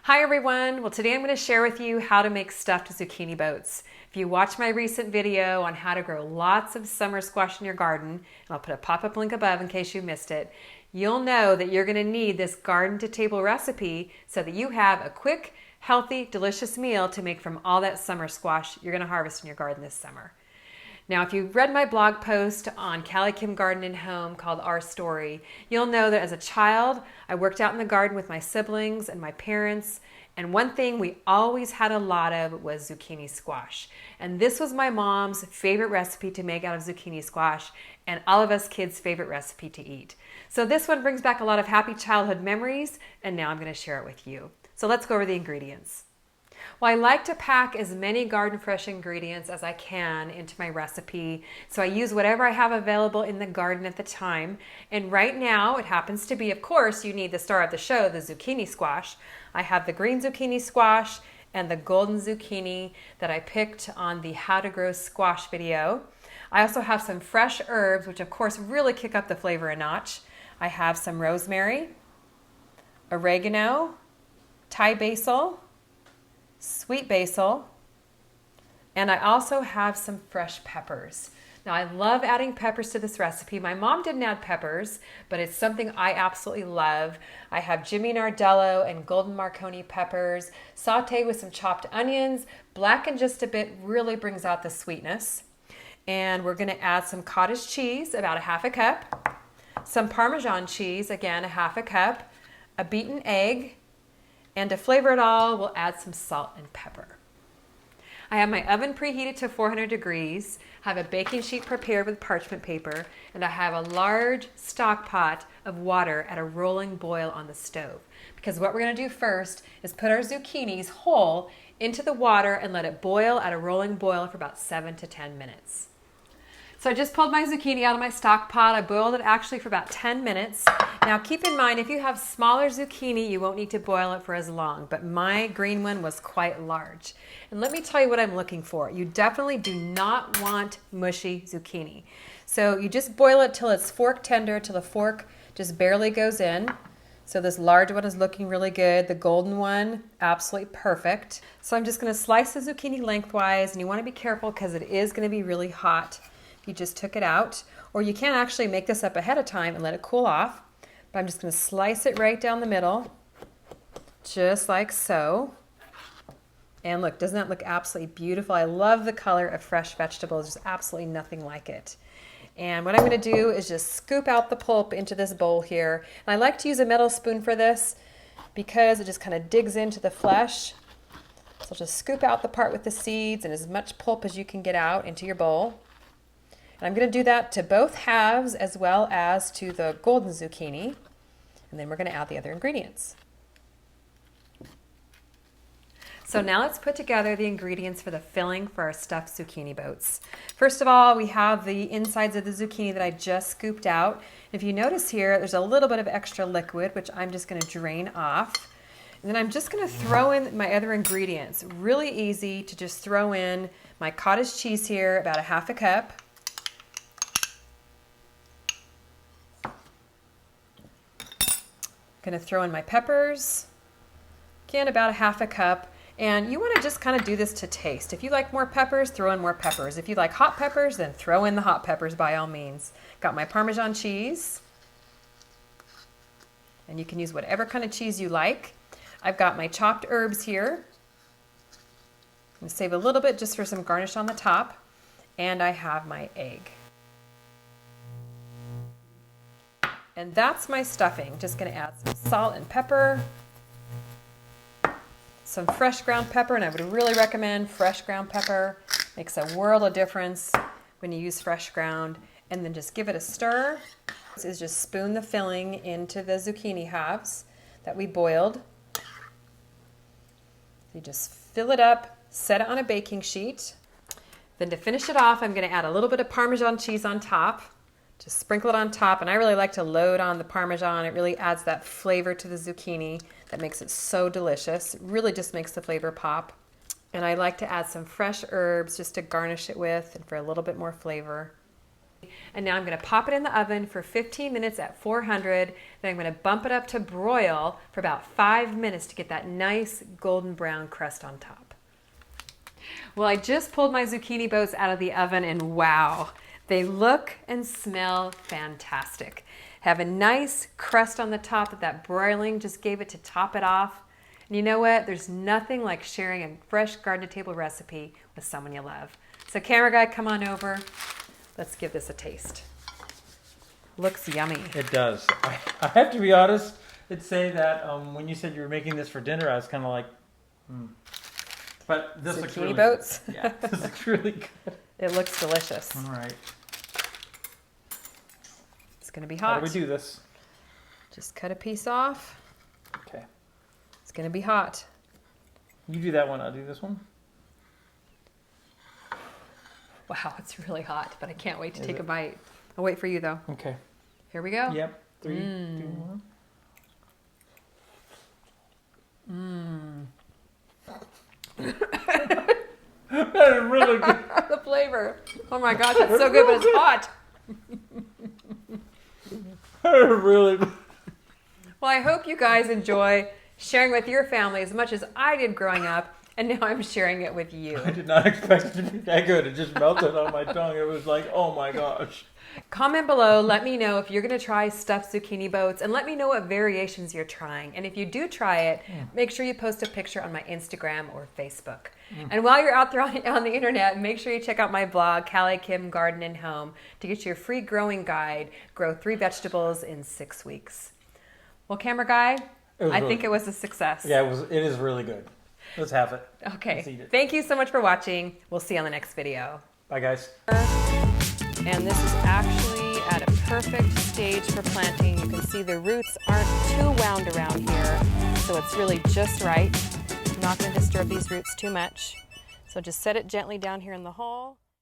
Hi everyone! Well, today I'm going to share with you how to make stuffed zucchini boats. If you watch my recent video on how to grow lots of summer squash in your garden, and I'll put a pop-up link above in case you missed it, you'll know that you're going to need this garden to table recipe so that you have a quick, healthy, delicious meal to make from all that summer squash you're going to harvest in your garden this summer. Now, if you've read my blog post on Callie Kim Garden and Home called Our Story, you'll know that as a child, I worked out in the garden with my siblings and my parents, and one thing we always had a lot of was zucchini squash. And this was my mom's favorite recipe to make out of zucchini squash, and all of us kids' favorite recipe to eat. So this one brings back a lot of happy childhood memories, and now I'm going to share it with you. So let's go over the ingredients. Well, I like to pack as many garden fresh ingredients as I can into my recipe, so I use whatever I have available in the garden at the time. And right now, it happens to be, of course, you need the star of the show, the zucchini squash. I have the green zucchini squash and the golden zucchini that I picked on the How to Grow Squash video. I also have some fresh herbs, which of course really kick up the flavor a notch. I have some rosemary, oregano, Thai basil, sweet basil, and I also have some fresh peppers. Now, I love adding peppers to this recipe. My mom didn't add peppers, but it's something I absolutely love. I have Jimmy Nardello and golden Marconi peppers, sauteed with some chopped onions. Blackened just a bit really brings out the sweetness. And we're going to add some cottage cheese, about a half a cup, some Parmesan cheese, again, a half a cup, a beaten egg, and to flavor it all, we'll add some salt and pepper. I have my oven preheated to 400 degrees, I have a baking sheet prepared with parchment paper, and I have a large stock pot of water at a rolling boil on the stove. Because what we're going to do first is put our zucchinis whole into the water and let it boil at a rolling boil for about 7 to 10 minutes. So I just pulled my zucchini out of my stock pot. I boiled it actually for about 10 minutes. Now keep in mind, if you have smaller zucchini, you won't need to boil it for as long, but my green one was quite large. And let me tell you what I'm looking for. You definitely do not want mushy zucchini. So you just boil it till it's fork tender, till the fork just barely goes in. So this large one is looking really good. The golden one, absolutely perfect. So I'm just gonna slice the zucchini lengthwise, and you wanna be careful because it is gonna be really hot. You just took it out, or you can actually make this up ahead of time and let it cool off. But I'm just going to slice it right down the middle, just like so. And look, doesn't that look absolutely beautiful? I love the color of fresh vegetables. There's absolutely nothing like it. And what I'm going to do is just scoop out the pulp into this bowl here. And I like to use a metal spoon for this because it just kind of digs into the flesh. So I'll just scoop out the part with the seeds and as much pulp as you can get out into your bowl. And I'm going to do that to both halves as well as to the golden zucchini. And then we're going to add the other ingredients. So now let's put together the ingredients for the filling for our stuffed zucchini boats. First of all, we have the insides of the zucchini that I just scooped out. If you notice here, there's a little bit of extra liquid, which I'm just going to drain off. And then I'm just going to throw in my other ingredients. Really easy to just throw in my cottage cheese here, about a half a cup. Going to throw in my peppers, again about a half a cup, and you want to just kind of do this to taste. If you like more peppers, throw in more peppers. If you like hot peppers, then throw in the hot peppers by all means. Got my Parmesan cheese, and you can use whatever kind of cheese you like. I've got my chopped herbs here. I'm going to save a little bit just for some garnish on the top, and I have my egg. And that's my stuffing. Just going to add some salt and pepper, some fresh ground pepper, and I would really recommend fresh ground pepper. Makes a world of difference when you use fresh ground. And then just give it a stir. This is just spoon the filling into the zucchini halves that we boiled. You just fill it up, set it on a baking sheet. Then to finish it off, I'm going to add a little bit of Parmesan cheese on top. Just sprinkle it on top, and I really like to load on the Parmesan. It really adds that flavor to the zucchini that makes it so delicious. It really just makes the flavor pop. And I like to add some fresh herbs just to garnish it with and for a little bit more flavor. And now I'm going to pop it in the oven for 15 minutes at 400. Then I'm going to bump it up to broil for about 5 minutes to get that nice golden brown crust on top. Well, I just pulled my zucchini boats out of the oven and wow, they look and smell fantastic. Have a nice crust on the top that broiling just gave it to top it off. And you know what? There's nothing like sharing a fresh garden to table recipe with someone you love. So camera guy, come on over. Let's give this a taste. Looks yummy. It does. I have to be honest and say that when you said you were making this for dinner, I was kind of like, But this looks really boats? good. Yeah, this looks really good. It looks delicious. All right. It's going to be hot. How do we do this? Just cut a piece off. Okay. It's going to be hot. You do that one, I'll do this one. Wow, it's really hot, but I can't wait to take a bite. I'll wait for you though. Okay. Here we go. Yep. 3, 2, 1. That is really good. The flavor. Oh my gosh, that's so good, but it's hot. That is really good. Well, I hope you guys enjoy sharing with your family as much as I did growing up, and now I'm sharing it with you. I did not expect it to be that good. It just melted on my tongue. It was like, oh my gosh. Comment below, let me know if you're going to try stuffed zucchini boats, and let me know what variations you're trying. And if you do try it, make sure you post a picture on my Instagram or Facebook. And while you're out there on the internet, make sure you check out my blog, Callie Kim Garden and Home, to get your free growing guide, Grow 3 Vegetables in 6 weeks. Well, camera guy, I think it was a success. Yeah, it is really good. Let's have it. Okay. Let's eat it. Thank you so much for watching. We'll see you on the next video. Bye, guys. And this is actually at a perfect stage for planting. You can see the roots aren't too wound around here, so it's really just right. I'm not going to disturb these roots too much. So just set it gently down here in the hole.